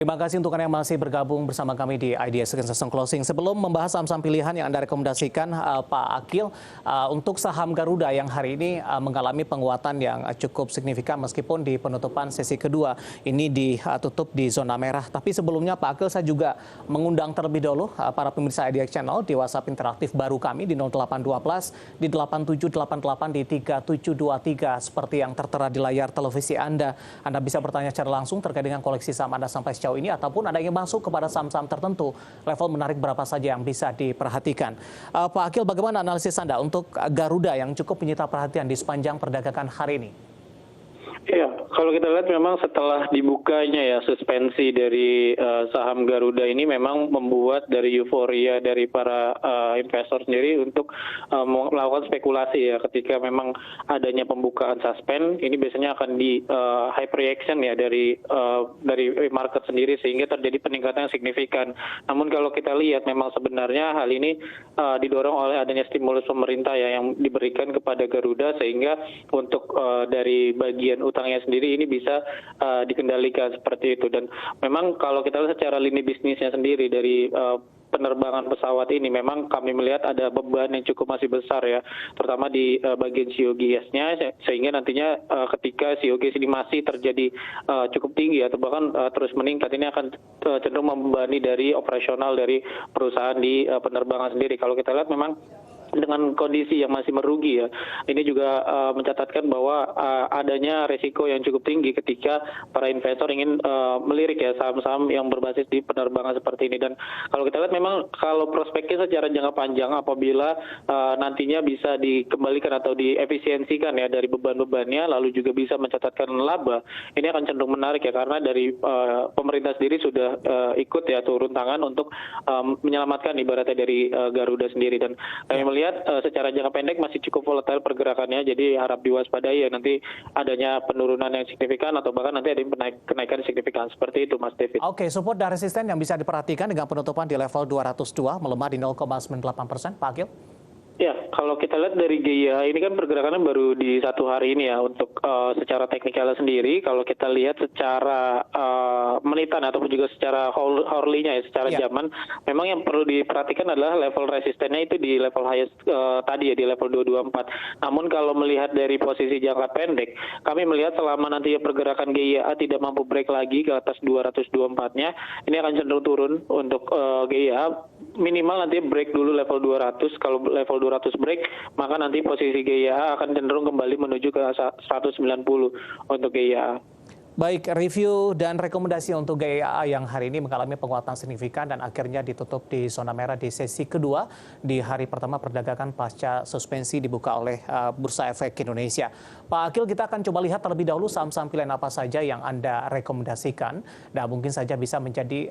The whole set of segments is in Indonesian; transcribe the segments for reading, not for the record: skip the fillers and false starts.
Terima kasih untuk Anda yang masih bergabung bersama kami di IDS Session Closing. Sebelum membahas saham-saham pilihan yang Anda rekomendasikan, Pak Akil, untuk saham Garuda yang hari ini mengalami penguatan yang cukup signifikan meskipun di penutupan sesi kedua ini ditutup di zona merah. Tapi sebelumnya Pak Akil, saya juga mengundang terlebih dahulu para pemirsa IDX Channel di WhatsApp interaktif baru kami di 0812 di 8788 di 3723 seperti yang tertera di layar televisi Anda. Anda bisa bertanya secara langsung terkait dengan koleksi saham Anda sampai sejauh ini, ataupun Anda ingin masuk kepada saham-saham tertentu, level menarik berapa saja yang bisa diperhatikan. Pak Akil, bagaimana analisis Anda untuk Garuda yang cukup menyita perhatian di sepanjang perdagangan hari ini? Iya, kalau kita lihat memang setelah dibukanya ya suspensi dari saham Garuda ini memang membuat dari euforia dari para investor sendiri untuk melakukan spekulasi ya, ketika memang adanya pembukaan suspend ini biasanya akan di hype reaction ya dari market sendiri sehingga terjadi peningkatan yang signifikan. Namun kalau kita lihat memang sebenarnya hal ini didorong oleh adanya stimulus pemerintah ya yang diberikan kepada Garuda, sehingga untuk dari bagian utangnya sendiri ini bisa dikendalikan seperti itu. Dan memang kalau kita lihat secara lini bisnisnya sendiri dari penerbangan pesawat ini, memang kami melihat ada beban yang cukup masih besar ya, terutama di bagian COGS-nya, sehingga nantinya ketika COGS ini masih terjadi cukup tinggi atau bahkan terus meningkat, ini akan cenderung membebani dari operasional dari perusahaan di penerbangan sendiri. Kalau kita lihat memang dengan kondisi yang masih merugi ya, ini juga mencatatkan bahwa adanya resiko yang cukup tinggi ketika para investor ingin melirik ya saham-saham yang berbasis di penerbangan seperti ini. Dan kalau kita lihat memang kalau prospeknya secara jangka panjang, apabila nantinya bisa dikembalikan atau diefisiensikan ya dari beban-bebannya, lalu juga bisa mencatatkan laba, ini akan cenderung menarik ya, karena dari pemerintah sendiri sudah ikut ya turun tangan untuk menyelamatkan ibaratnya dari Garuda sendiri. Dan kami melihat secara jangka pendek masih cukup volatile pergerakannya, jadi harap diwaspadai ya nanti adanya penurunan yang signifikan atau bahkan nanti ada kenaikan signifikan seperti itu, Mas David. Oke, support dan resisten yang bisa diperhatikan dengan penutupan di level 202 melemah di 0,98%, Pak Akil. Ya, kalau kita lihat dari GIA ini kan pergerakannya baru di satu hari ini ya untuk secara teknikalnya sendiri. Kalau kita lihat secara menitan ataupun juga secara hourly-nya ya, secara jaman, memang yang perlu diperhatikan adalah level resistennya itu di level highest tadi ya, di level 224. Namun kalau melihat dari posisi jangka pendek, kami melihat selama nanti pergerakan GIA tidak mampu break lagi ke atas 224-nya, ini akan cenderung turun untuk GIA. Minimal nanti break dulu level 200. Kalau level 200 break, maka nanti posisi GIA akan cenderung kembali menuju ke 190 untuk GIA. Baik, review dan rekomendasi untuk GIA yang hari ini mengalami penguatan signifikan dan akhirnya ditutup di zona merah di sesi kedua di hari pertama perdagangan pasca suspensi dibuka oleh Bursa Efek Indonesia. Pak Akil, kita akan coba lihat terlebih dahulu saham-saham pilihan apa saja yang Anda rekomendasikan dan mungkin saja bisa menjadi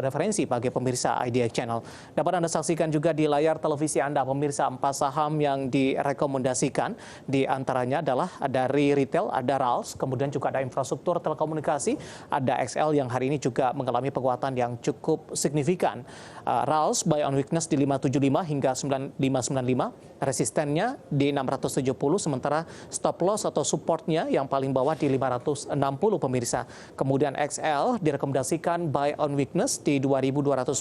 referensi bagi pemirsa IDX Channel. Dapat Anda saksikan juga di layar televisi Anda pemirsa 4 saham yang direkomendasikan. Di antaranya adalah dari retail, ada RALS, kemudian juga ada infrastruktur telekomunikasi, ada XL yang hari ini juga mengalami penguatan yang cukup signifikan. RALS buy on weakness di 575 hingga 9595, resistennya di 670, sementara stop loss atau supportnya yang paling bawah di 560 pemirsa. Kemudian XL direkomendasikan buy on weakness di 2210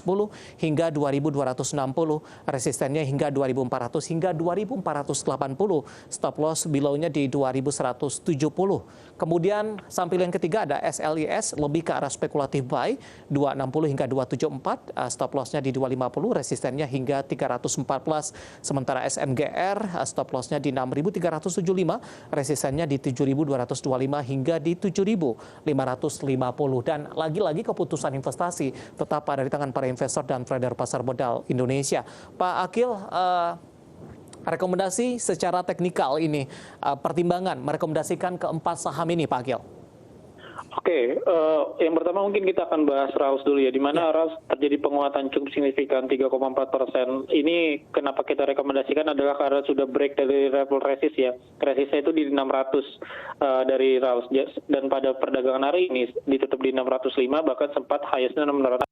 hingga 2260, resistennya hingga 2400 hingga 2480, stop loss below-nya di 2170. Kemudian sampil yang ketiga ada SLIS, lebih ke arah spekulatif buy 260 hingga 274, stop loss-nya di 250, resistennya hingga 314. Sementara SMGR stop loss-nya di 6.375, resistennya di 7.225 hingga di 7.550. Dan lagi-lagi keputusan investasi tetap ada di tangan para investor dan trader pasar modal Indonesia. Pak Akil, rekomendasi secara teknikal ini, pertimbangan merekomendasikan keempat saham ini, Pak Akil. Oke, yang pertama mungkin kita akan bahas RALS dulu ya, di mana RALS terjadi penguatan cukup signifikan 3,4%. Ini kenapa kita rekomendasikan adalah karena sudah break dari level resist ya. Resistnya itu di 600 dari RALS, dan pada perdagangan hari ini ditutup di 605, bahkan sempat highest-nya 600.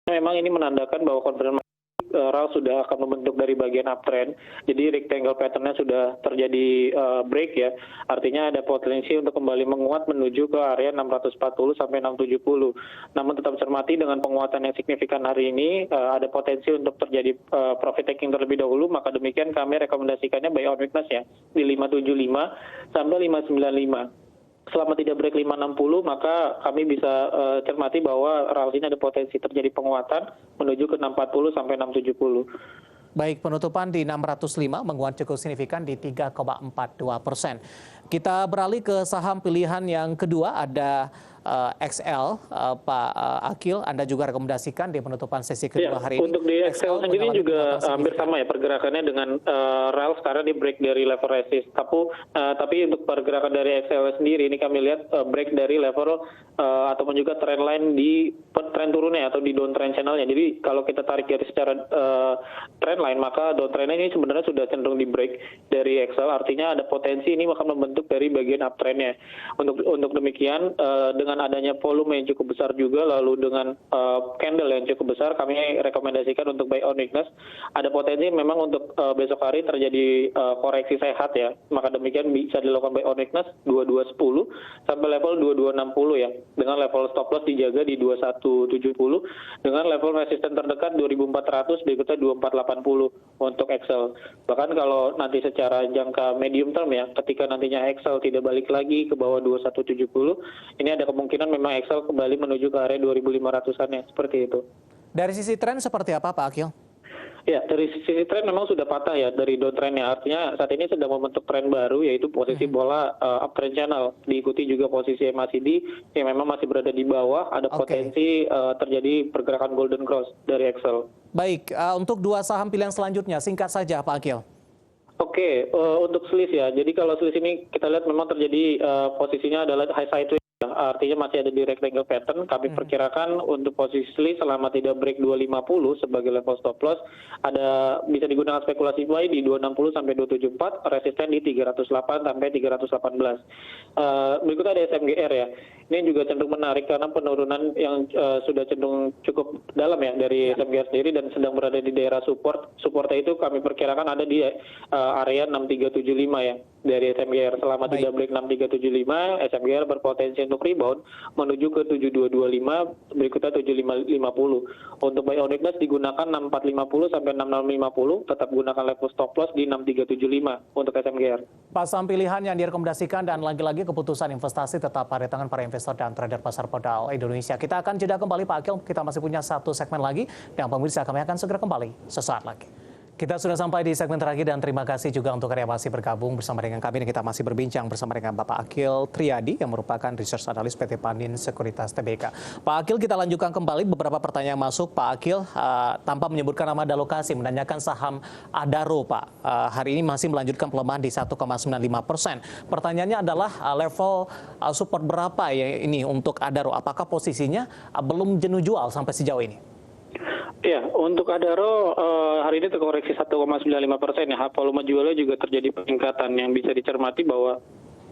Memang ini menandakan bahwa konfirmasi RAL sudah akan membentuk dari bagian uptrend. Jadi rectangle pattern-nya sudah terjadi break ya. Artinya ada potensi untuk kembali menguat menuju ke area 640 sampai 670. Namun tetap cermati dengan penguatan yang signifikan hari ini ada potensi untuk terjadi profit taking terlebih dahulu, maka demikian kami rekomendasikannya buy on weakness ya di 575 sampai 595. Selama tidak break 560, maka kami bisa cermati bahwa RAL ini ada potensi terjadi penguatan menuju ke 640 sampai 670. Baik, penutupan di 605 menguat cukup signifikan di 3,42%. Kita beralih ke saham pilihan yang kedua, ada XL, Pak Akil, Anda juga rekomendasikan di penutupan sesi kedua hari ini. Untuk di XL sendiri juga hampir sama ya pergerakannya dengan RAL sekarang di break dari level resist. Tapi untuk pergerakan dari XL sendiri ini kami lihat break dari level ataupun juga trend line di trend turunnya atau di downtrend channelnya. Jadi kalau kita tarik garis secara trend line, maka downtrend ini sebenarnya sudah cenderung di break dari XL. Artinya ada potensi ini akan membentuk dari bagian uptrendnya. Untuk demikian dengan adanya volume yang cukup besar juga, lalu dengan candle yang cukup besar, kami rekomendasikan untuk buy on weakness. Ada potensi memang untuk besok hari terjadi koreksi sehat ya. Maka demikian bisa dilakukan buy on weakness 2210 sampai level 2260 ya. Dengan level stop loss dijaga di 2170, dengan level resisten terdekat 2400, berikutnya 2480 untuk Excel. Bahkan kalau nanti secara jangka medium term ya, ketika nantinya Excel tidak balik lagi ke bawah 2170, ini ada kemungkinan memang Excel kembali menuju ke area 2500-an ya, seperti itu. Dari sisi tren seperti apa, Pak Akil? Ya, dari sisi tren memang sudah patah ya dari downtrendnya. Artinya saat ini sedang membentuk tren baru, yaitu posisi bola uptrend channel. Diikuti juga posisi MACD yang memang masih berada di bawah. Ada potensi terjadi pergerakan golden cross dari Excel. Baik, untuk dua saham pilihan selanjutnya, singkat saja Pak Akil. Oke, untuk SLIS ya. Jadi kalau SLIS ini kita lihat memang terjadi posisinya adalah high sideways. Artinya masih ada di rectangle pattern. Kami perkirakan untuk posisi SLIS selama tidak break 250 sebagai level stop loss, ada bisa digunakan spekulasi buy di 260 sampai 274, resisten di 308 sampai 318. Berikutnya ada SMGR ya. Ini juga cenderung menarik karena penurunan yang sudah cenderung cukup dalam ya dari SMGR sendiri dan sedang berada di daerah support. Supportnya itu kami perkirakan ada di area 6375 ya dari SMGR. Selama tidak break 6375, SMGR berpotensi untuk rebound menuju ke 7225, berikutnya 7550. Untuk buy on weakness digunakan 6450 sampai 6650, tetap gunakan level stop loss di 6375 untuk SMGR. Pak, saham pilihan yang direkomendasikan dan lagi-lagi keputusan investasi tetap pada tangan para investor dan trader pasar modal Indonesia. Kita akan jeda kembali Pak Akil, kita masih punya satu segmen lagi dan pemirsa kami akan segera kembali sesaat lagi. Kita sudah sampai di segmen terakhir dan terima kasih juga untuk Anda yang masih bergabung bersama dengan kami. Dan kita masih berbincang bersama dengan Bapak Akil Triadi yang merupakan research analis PT Pandin Sekuritas Tbk. Pak Akil, kita lanjutkan kembali beberapa pertanyaan masuk. Pak Akil tanpa menyebutkan nama dan lokasi menanyakan saham Adaro Pak. Hari ini masih melanjutkan pelemahan di 1,95%. Pertanyaannya adalah level support berapa ya ini untuk Adaro? Apakah posisinya belum jenuh jual sampai sejauh ini? Ya, untuk Adaro hari ini terkoreksi 1,95% ya. Volume jualnya juga terjadi peningkatan yang bisa dicermati bahwa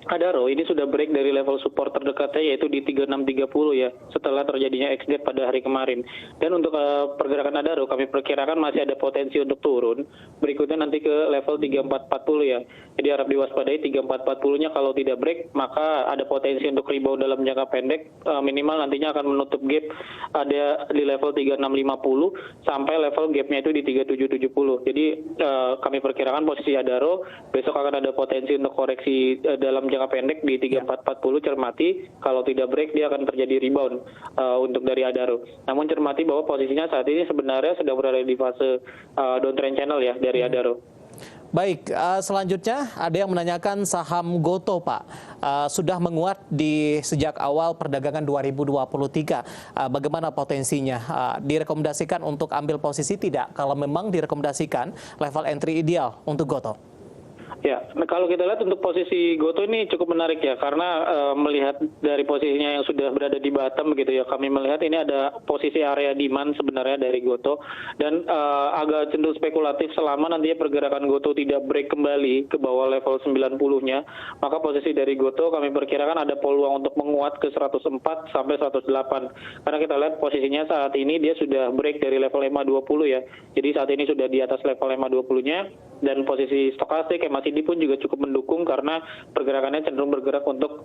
Adaro ini sudah break dari level support terdekatnya yaitu di 3630 ya setelah terjadinya XD pada hari kemarin. Dan untuk pergerakan Adaro kami perkirakan masih ada potensi untuk turun. Berikutnya nanti ke level 3440 ya. Jadi harap diwaspadai 3440-nya kalau tidak break maka ada potensi untuk rebound dalam jangka pendek, minimal nantinya akan menutup gap ada di level 3650 sampai level gapnya itu di 3770. Jadi kami perkirakan posisi Adaro besok akan ada potensi untuk koreksi dalam jangka pendek di 3440. Cermati kalau tidak break dia akan terjadi rebound untuk dari Adaro. Namun cermati bahwa posisinya saat ini sebenarnya sedang berada di fase downtrend channel ya dari Adaro. Baik, selanjutnya ada yang menanyakan saham Goto Pak. Sudah menguat di sejak awal perdagangan 2023. Bagaimana potensinya? Direkomendasikan untuk ambil posisi tidak? Kalau memang direkomendasikan level entry ideal untuk Goto? Ya, nah kalau kita lihat untuk posisi Gotoh ini cukup menarik ya, karena melihat dari posisinya yang sudah berada di bottom gitu ya, kami melihat ini ada posisi area demand sebenarnya dari Gotoh, dan agak cenderung spekulatif selama nantinya pergerakan Gotoh tidak break kembali ke bawah level 90-nya, maka posisi dari Gotoh kami perkirakan ada peluang untuk menguat ke 104 sampai 108, karena kita lihat posisinya saat ini dia sudah break dari level EMA 20 ya, jadi saat ini sudah di atas level EMA 20-nya, dan posisi stokastik MACD pun juga cukup mendukung karena pergerakannya cenderung bergerak untuk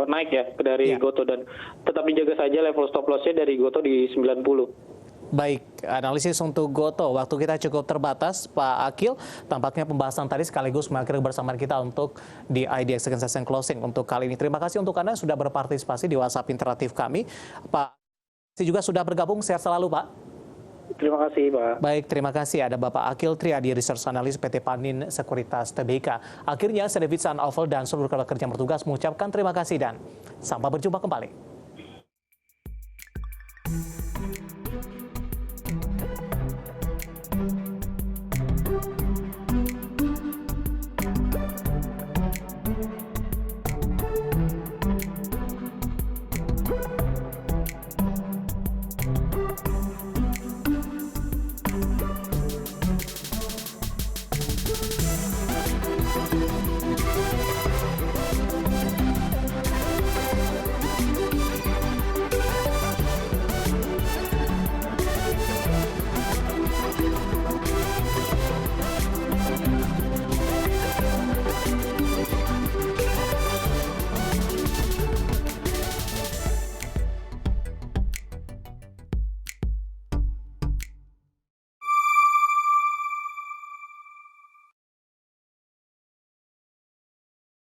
naik ya dari Gotoh, dan tetap dijaga saja level stop loss-nya dari Gotoh di 90. Baik, analisis untuk Gotoh. Waktu kita cukup terbatas, Pak Akil. Tampaknya pembahasan tadi sekaligus mengakhiri bersamaan kita untuk di IDX Second Session Closing untuk kali ini. Terima kasih untuk Anda sudah berpartisipasi di WhatsApp interaktif kami. Pak juga sudah bergabung, sehat selalu Pak. Terima kasih, Pak. Baik, terima kasih. Ada Bapak Akil Triadi, Research Analyst PT Panin Sekuritas Tbk. Akhirnya, saya David San Oval dan seluruh kerja bertugas mengucapkan terima kasih dan sampai berjumpa kembali.